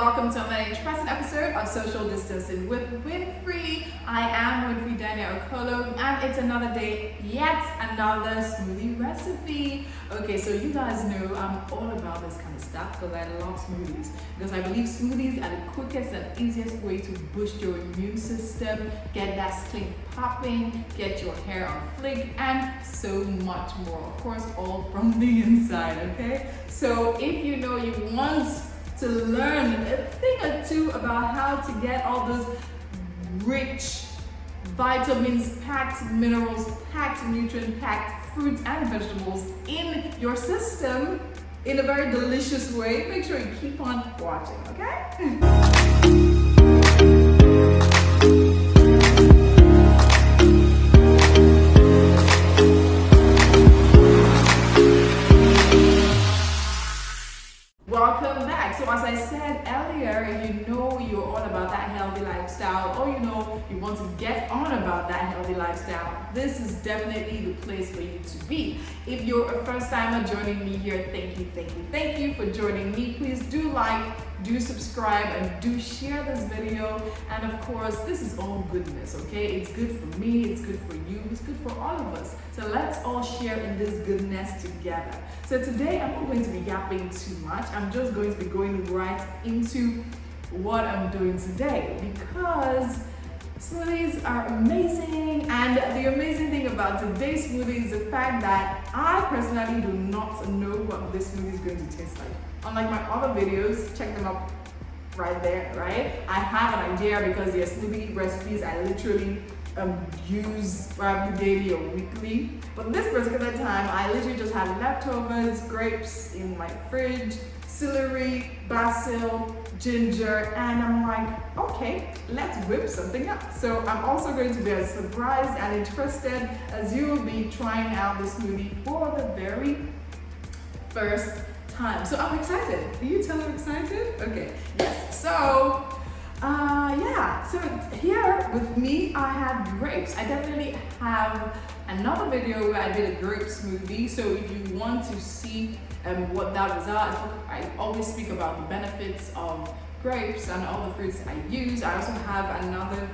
welcome to another interesting episode of Social Distancing with Winfrey. I am Winfrey Daniel Okolo, and it's another day, yet another smoothie recipe. Okay, so you guys know I'm all about this kind of stuff because I love smoothies. Because I believe smoothies are the quickest and easiest way to boost your immune system, get that skin popping, get your hair on flick, and so much more. Of course, all from the inside, okay? So if you know you want to learn a thing or two about how to get all those rich vitamins packed, minerals packed, nutrient packed fruits and vegetables in your system in a very delicious way, make sure you keep on watching, okay? Welcome back. So as I said earlier, if you know you're all about that healthy lifestyle, or you know you want to get on about that healthy lifestyle, this is definitely the place for you to be. If you're a first timer joining me here, thank you for joining me. Please do like, do subscribe, and do share this video. And of course, this is all goodness, okay? It's good for me, it's good for you, it's good for all of us. So let's all share in this goodness together. So today I'm not going to be yapping too much. I'm just going to be going right into what I'm doing today, because smoothies are amazing, and the amazing thing about today's smoothie is the fact that I personally do not know what this smoothie is going to taste like. Unlike my other videos, check them out right there, right? I have an idea because their smoothie recipes I literally use probably daily or weekly. But this particular time, I literally just had leftovers, grapes in my fridge, celery, basil, ginger, and I'm like, okay, let's whip something up. So I'm also going to be as surprised and interested as you will be trying out this smoothie for the very first time. So I'm excited. Can you tell I'm excited? Okay, yes. So so here with me I have grapes. I definitely have another video where I did a grape smoothie. So if you want to see what that was I always speak about the benefits of grapes and all the fruits I use. I also have another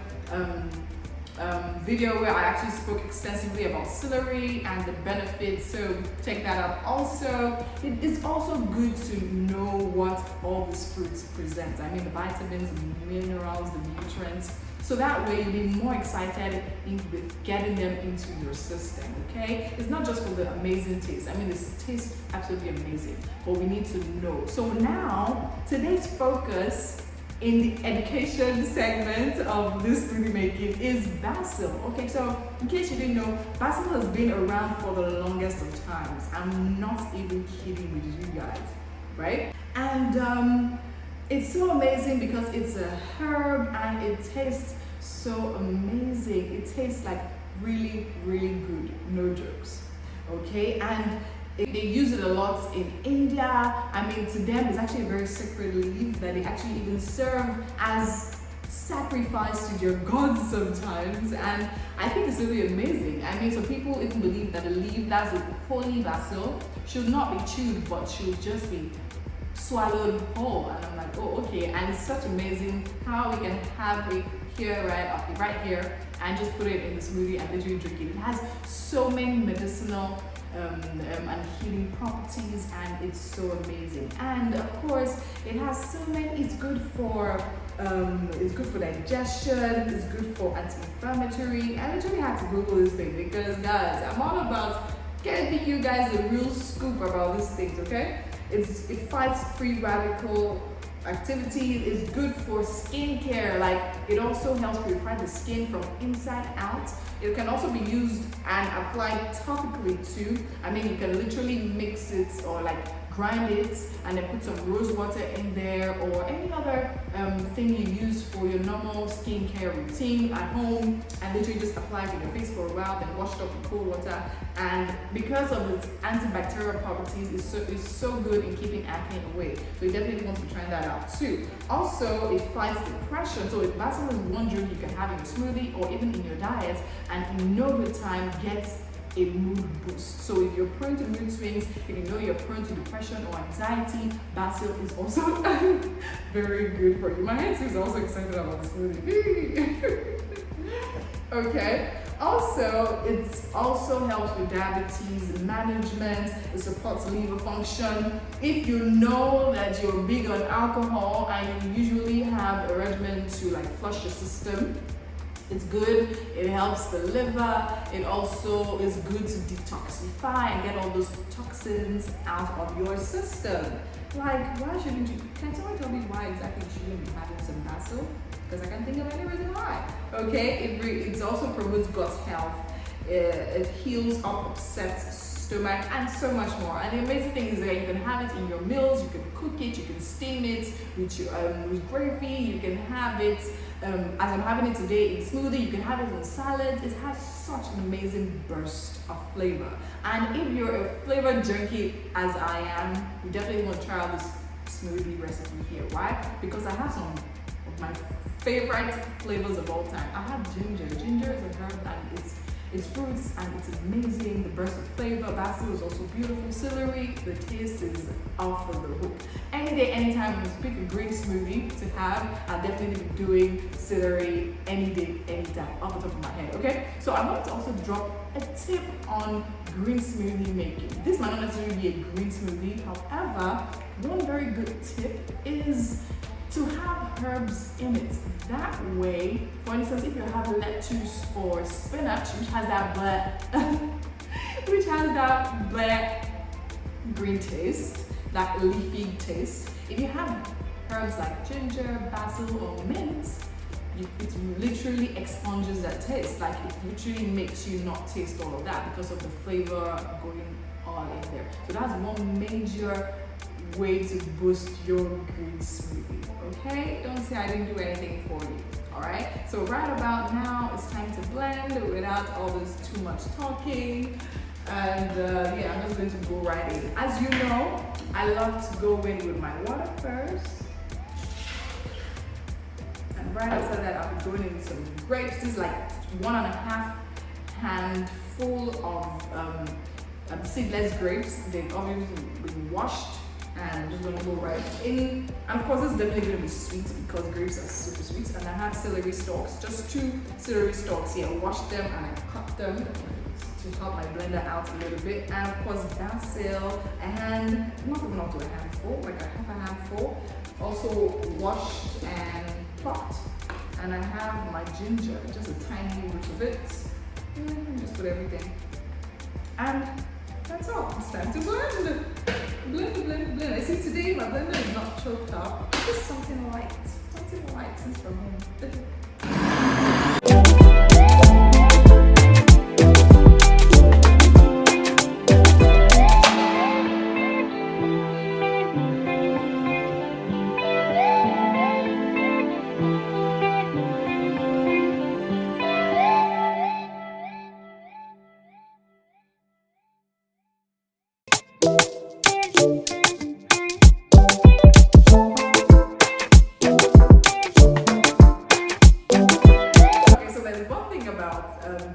video where I actually spoke extensively about celery and the benefits, so check that out also. It is also good to know what all these fruits present. I mean the vitamins, the minerals, the nutrients, so that way you'll be more excited with getting them into your system, okay? It's not just for the amazing taste. I mean, this tastes absolutely amazing, but we need to know. So now, today's focus in the education segment of this smoothie making is basil. Okay, so in case you didn't know, basil has been around for the longest of times. I'm not even kidding with you guys, right? And it's so amazing because it's a herb and it tastes so amazing. It tastes like really, really good, no jokes, okay? And they use it a lot in India. I mean, to them, it's actually a very sacred leaf that they actually even serve as sacrifice to their gods sometimes. And I think it's really amazing. I mean, so people even believe that the leaf, that's a holy basil, should not be chewed, but should just be swallowed whole. And I'm like, oh, okay. And it's such amazing how we can have it here, right here, and just put it in the smoothie and literally drink it. It has so many medicinal and healing properties, and it's so amazing. And of course, it has so many. It's good for digestion. It's good for anti-inflammatory. I literally had to Google this thing because, guys, I'm all about getting you guys a real scoop about these things. Okay, it fights free radical activity. Is good for skincare. Like, it also helps purify the skin from inside out. It can also be used and applied topically too. I mean, you can literally mix it or like grind it and then put some rose water in there, or any other thing you use for your normal skincare routine at home, and literally just apply it on your face for a while, then wash it up with cold water. And because of its antibacterial properties, it's so good in keeping acne away. So you definitely want to be trying that out too. Also, it fights depression. So if basil is one drink you can have in your smoothie or even in your diet, and in no good time gets a mood boost. So if you're prone to mood swings, if you know you're prone to depression or anxiety, basil is also Very good for you. My hands is also excited about the smoothie. Okay. Also, it also helps with diabetes management. It supports liver function. If you know that you're big on alcohol and you usually have a regimen to like flush your system, it's good. It helps the liver. It also is good to detoxify and get all those toxins out of your system. Like, why shouldn't you? Can someone tell me why exactly you shouldn't be having some basil? Because I can't think of any reason why. Okay, it also promotes gut health. It heals up upset stomach and so much more. And the amazing thing is that you can have it in your meals. You can cook it. You can steam it with gravy. You can have it as I'm having it today in smoothie. You can have it in salads. It has such an amazing burst of flavor. And if you're a flavor junkie as I am, you definitely want to try out this smoothie recipe here. Why? Because I have some of my favorite flavors of all time. I have ginger. Ginger is a herb and it's fruits and it's amazing. The burst of flavor. Basil is also beautiful. Celery, the taste is off of the hook. Any day, anytime you pick a green smoothie to have, I'll definitely be doing celery any day, anytime, off the top of my head. Okay? So I want to also drop a tip on green smoothie making. This might not necessarily be a green smoothie. However, one very good tip is to have herbs in it. That way, for instance, if you have lettuce or spinach, which has that black green taste, that leafy taste, if you have herbs like ginger, basil, or mint, it literally expunges that taste. Like, it literally makes you not taste all of that because of the flavor going all in there. So that's one major way to boost your green smoothie. Okay, don't say I didn't do anything for you. All right, so right about now it's time to blend without all this too much talking. And yeah, I'm just going to go right in. As you know, I love to go in with my water first, and right after that I'll be going in with some grapes. This is like 1.5 handful of seedless grapes. They've obviously been washed. And I'm just gonna go right in. And of course, it's definitely gonna be sweet because grapes are super sweet. And I have celery stalks, just 2 celery stalks here. I washed them and I cut them to help my blender out a little bit. And of course, basil, not even up to a handful, like a half a handful. Also washed and plucked. And I have my ginger, just a tiny root of it. Just put everything. And that's all. It's time to blend. Blend. I see today my blender is not choked up. Just something light since from home.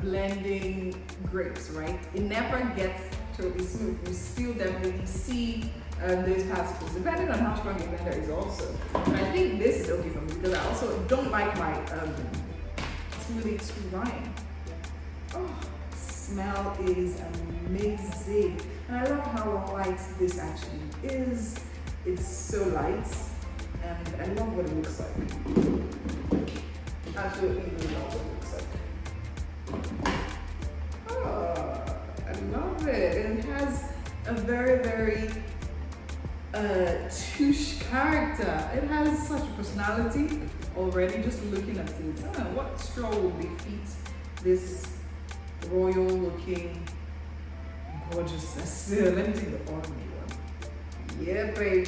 Blending grapes, right? It never gets totally smooth. You still definitely see those particles, depending on how strong your blender is also. But I think this is okay for me because I also don't like my smoothie too running. Oh, smell is amazing. And I love how light this actually is. It's so light and I love what it looks like. Absolutely love what it looks like. Oh, I love it. It has a very, very touche character. It has such a personality already, just looking at it. What straw will defeat this royal looking gorgeousness? Let me take the orange one. Yeah, baby.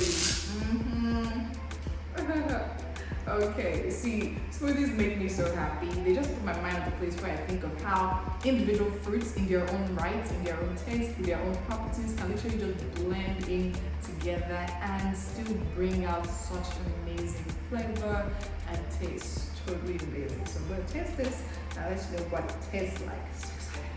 Okay, see, smoothies make me so happy. They just put my mind at the place where I think of how individual fruits in their own right, in their own taste, in their own properties can literally just blend in together and still bring out such an amazing flavor and taste. Totally amazing. So I'm going to taste this and let you know what it tastes like. So excited.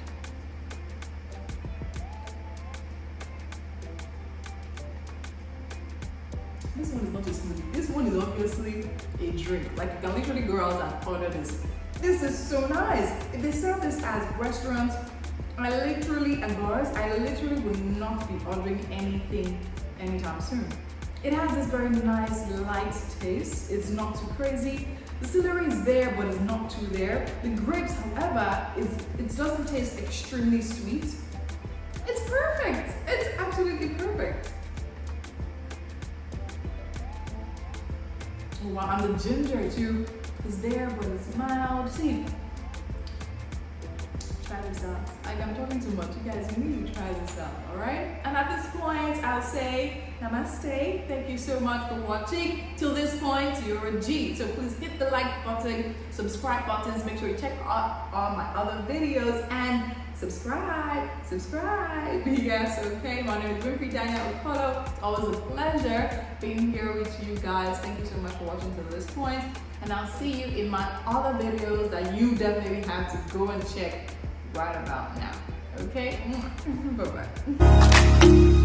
This one is not a smoothie. This one is obviously a drink. Like you can literally go out and order this. This is so nice. If they sell this as restaurants, I literally will not be ordering anything anytime soon. It has this very nice light taste. It's not too crazy. The celery is there, but it's not too there. The grapes, however, it doesn't taste extremely sweet. It's perfect. It's absolutely perfect. Wow, and the ginger too is there, but it's mild. See, try this out. Like, I'm talking too much. You guys need to try this out, all right? And at this point, I'll say namaste. Thank you so much for watching. Till this point, you're a G. So please hit the like button, subscribe buttons. Make sure you check out all my other videos and subscribe. Yes, okay. My name is Winfrey Daniel Okolo. It's always a pleasure being here with you guys. Thank you so much for watching till this point. And I'll see you in my other videos that you definitely have to go and check right about now. Okay? Bye-bye.